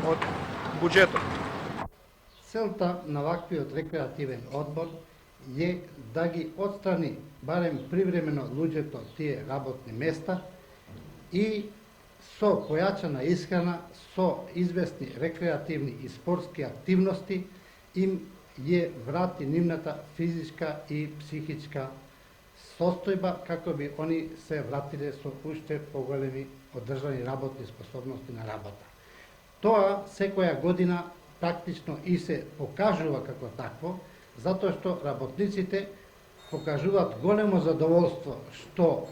од буџетот. Целта на ваквиот рекреативен одбор е да ги отстрани барем привремено луѓето од тие работни места и со појачана исхрана, со известни рекреативни и спортски активности им ја врати нивната физичка и психичка состојба, како би они се вратиле со уште поголеми одржани работни способности на работа. Тоа секоја година практично и се покажува како такво, затоа што работниците покажуваат големо задоволство што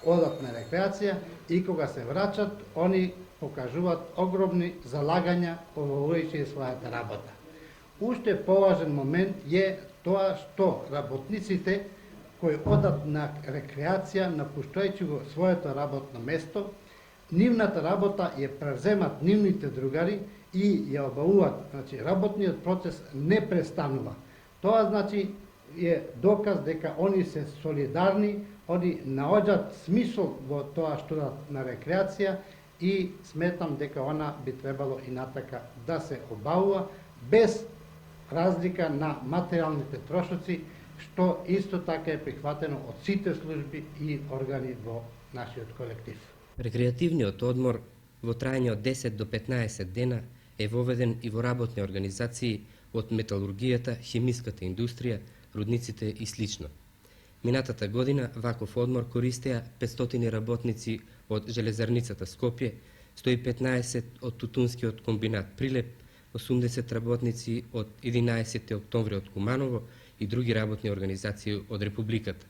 одат на рекреација и кога се враќат, они покажуваат огромни залагања поволувајќи својата работа. Уште поважен момент е тоа што работниците кои одат на рекреација, напуштајќи го своето работно место, нивната работа ја превземат нивните другари и ја обавуваат. Значи, работниот процес не престанува. Тоа значи е доказ дека они се солидарни, они наоѓаат смисол во тоа што одат на рекреација и сметам дека она би требало и натака да се обавува без разлика на материјалните трошоци, што исто така е прихватено од сите служби и органи во нашиот колектив. Рекреативниот одмор во трајање од 10 до 15 дена е воведен и во работни организации од металургијата, хемиската индустрија, рудниците и слично. Минатата година ваков одмор користеа 500 работници од железарницата Скопје, 115 од тутунскиот комбинат Прилеп, 80 работници од 11 октомври од Куманово и други работни организации од Републиката.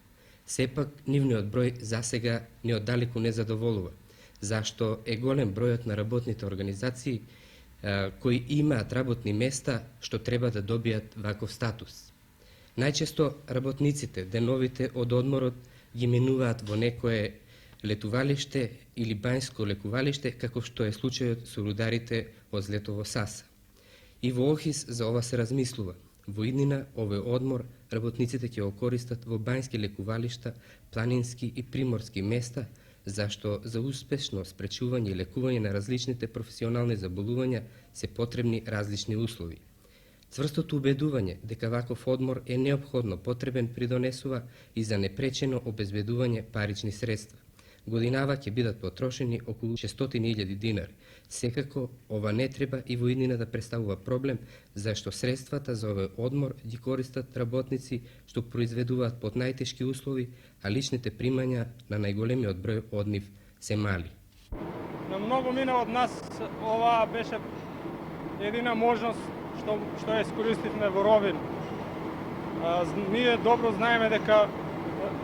Сепак, нивниот број засега неоддалеку не задоволува, зашто е голем бројот на работните организации кои имаат работни места што треба да добијат ваков статус. Најчесто работниците деновите од одморот ги минуваат во некое летувалиште или бањско лекувалиште, како што е случајот со рударите од Злетово Саса. И во Охис за ова се размислува. Во иднина овој одмор работниците ќе го користат во бањски лекувалишта, планински и приморски места, зашто за успешно спречување и лекување на различните професионални заболувања се потребни различни услови. Цврстото убедување дека ваков одмор е неопходно потребен придонесува и за непречено обезбедување парични средства. Годинава ќе бидат потрошени околу 600.000 динари. Секако, ова не треба и во иднина да представува проблем, зашто средствата за овој одмор ги користат работници што произведуваат под најтешки услови, а личните примања на најголемиот број од нив се мали. На многу мина од нас ова беше едина можност што ја искористивме во Ровин. Ние добро знаеме дека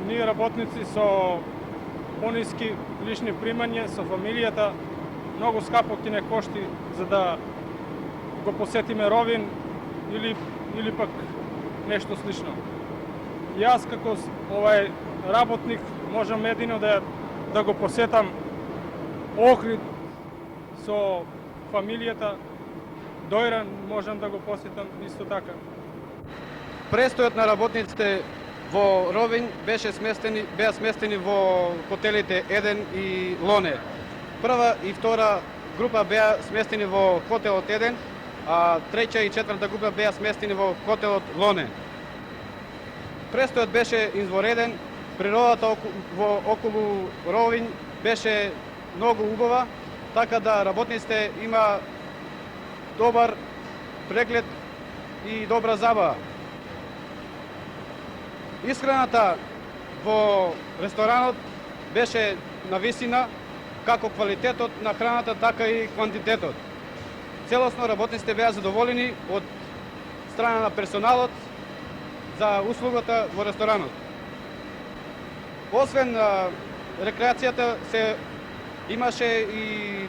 ние работници со пониски лични примања со фамилијата многу скапо ќе не кошти за да го посетиме Ровин или пак нешто слично. Јас како работник можам едино да го посетам Охрид со фамилијата, Дојран можам да го посетам исто така. Престојот на работниците во Ровин беа сместени во хотелите Еден и Лоне. Прва и втора група беа сместени во хотелот Еден, а треќа и четврта група беа сместени во хотелот Лоне. Престојот беше извореден, природата околу Ровин беше многу убава, така да работниците има добар преглед и добра забава. Исхраната во ресторанот беше на висина, како квалитетот на храната, така и квантитетот. Целосно работниците беа задоволени од страна на персоналот за услугата во ресторанот. Освен рекреацијата имаше и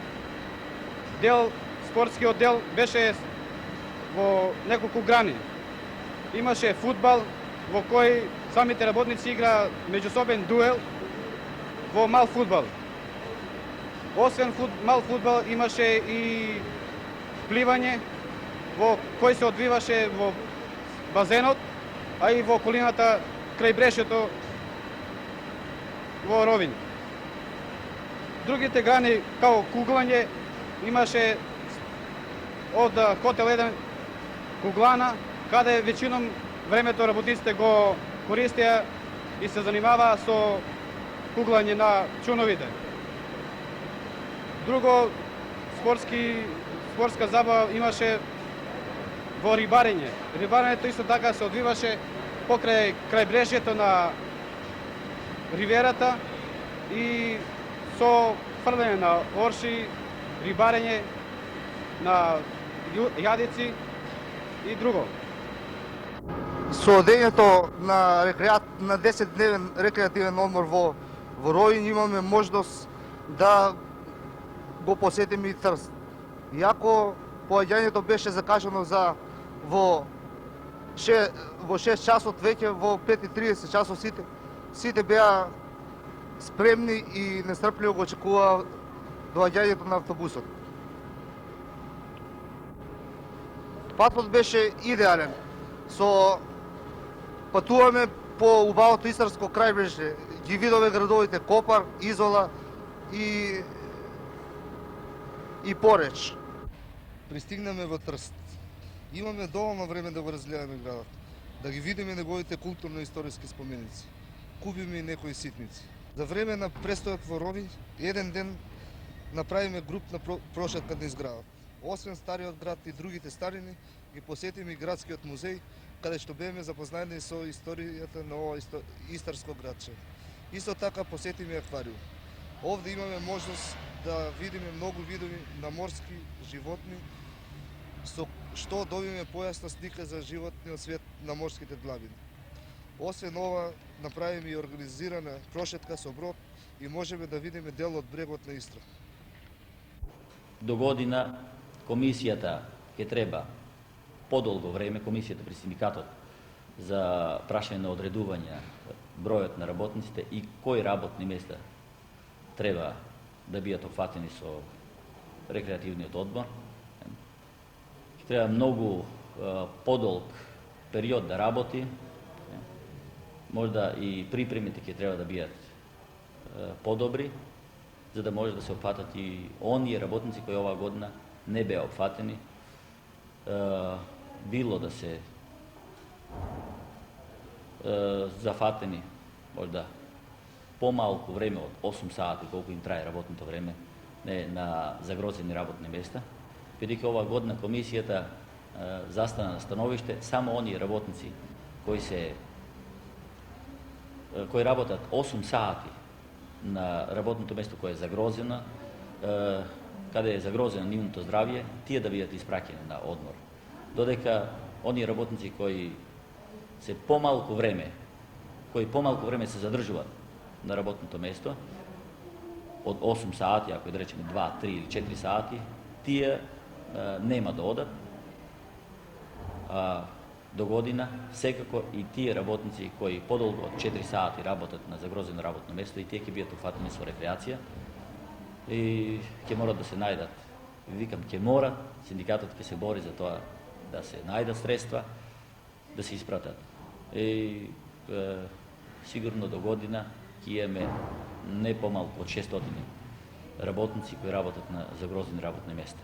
спортскиот дел беше во неколку грани. Имаше фудбал во кој самите работници игра меѓусобен дуел во мал фудбал. Освен мал фудбал имаше и пливање во кој се одвиваше во базенот, а и во околината крај брешето во Ровин. Другите грани, као куглање, имаше од хотел 1 Куглана, каде веćinom времето работниците го користеа и се занимаваа со куглање на чуновите. Друго спортска забава имаше во рибарење. Рибарењето исто така се одвиваше покрај крајбрежјето на риверата и со фрлење на орши, рибарење на јадици и друго. Со одењето на 10-дневен рекреативен одмор во Ровин имаме можност да го посетиме и Трст. Иако поаѓањето беше закажано за во 6 часот, веќе во 5:30 часот сите беа спремни и нестрпливо го очекуваа доаѓањето на автобусот. Патот беше идеален. Патуваме по убавото Истарско крајбрежје, ги видове градовите Копар, Изола и Пореч. Пристигнеме во Трст. Имаме доволно време да го разгледаме градот, да ги видиме неговите културно-историски споменици. Купиме и некои ситници. За време на престојот во Ровин, еден ден направиме групна прошетка низ градот. Освен стариот град и другите старини, ги посетиме и градскиот музеј, каде што беме запознаени со историјата на ова Истарско градче. Исто така посетиме аквариум. Овде имаме можност да видиме многу видови на морски животни, со што добиме појасна слика за животниот свет на морските длабини. Освен ова, направиме и организирана прошетка со брод и можеме да видиме дел од брегот на Истра. До година комисијата ќе треба подолго време, комисијата при синдикатот, за прашање на одредување бројот на работниците и кои работни места треба да бидат опфатени со рекреативниот одмор. Ќе треба многу подолг период да работи, можда и припремите ќе треба да бидат подобри, за да може да се опфатат и оние работници кои оваа година не беа опфатени, било да се зафатени можда помалку време од 8 сати, колку им трае работното време на загрозени работни места, бидејќи оваа година комисијата застана на становиште само оние работници кои работат 8 сати на работното место кое е загрозено, каде е загрозено нивното здравје, тие да бидат испраќени на одмор. Додека оние работници кои помалку време се задржуваат на работното место, од 8 сати, ако да речеме 2, 3 или 4 сати, тие нема да одат. До година, секако и тие работници кои подолго од 4 сати работат на загрозено работно место, и тие ќе бидат уфатени со рекреација и ќе морат да се најдат. Викам, ќе морат, синдикатот ќе се бори за тоа да се најдат средства, да се испратат. И сигурно до година ќе имаме не помалку од 600 работници кои работат на загрозени работни места.